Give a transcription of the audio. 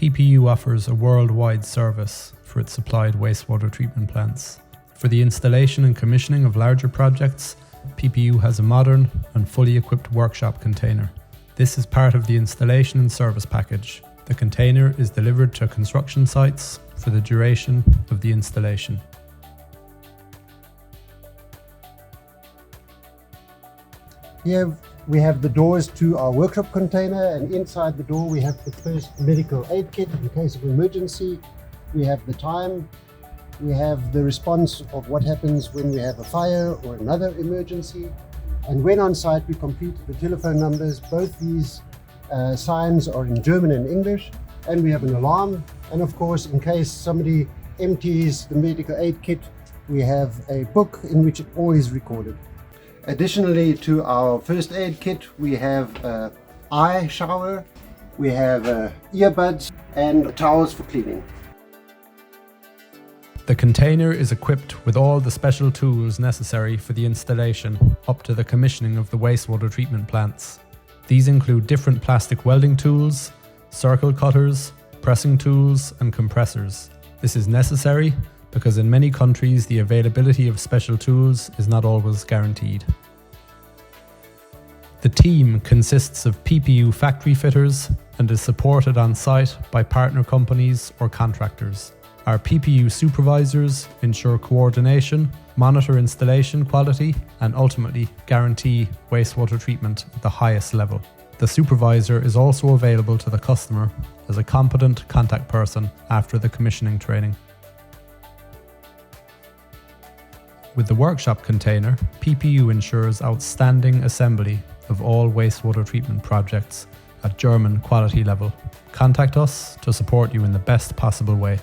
PPU offers a worldwide service for its supplied wastewater treatment plants. For the installation and commissioning of larger projects, PPU has a modern and fully equipped workshop container. This is part of the installation and service package. The container is delivered to construction sites for the duration of the installation. Here we have the doors to our workshop container, and inside the door we have the first medical aid kit in case of emergency. We have the time, we have the response of what happens when we have a fire or another emergency. And when on site we complete the telephone numbers. Both these signs are in German and English, and we have an alarm. And of course, in case somebody empties the medical aid kit, we have a book in which it all is recorded. Additionally to our first aid kit, we have an eye shower, we have earbuds and towels for cleaning. The container is equipped with all the special tools necessary for the installation up to the commissioning of the wastewater treatment plants. These include different plastic welding tools, circle cutters, pressing tools and compressors. This is necessary because in many countries the availability of special tools is not always guaranteed. The team consists of PPU factory fitters and is supported on site by partner companies or contractors. Our PPU supervisors ensure coordination, monitor installation quality, and ultimately guarantee wastewater treatment at the highest level. The supervisor is also available to the customer as a competent contact person after the commissioning training. With the workshop container, PPU ensures outstanding assembly of all wastewater treatment projects at German quality level. Contact us to support you in the best possible way.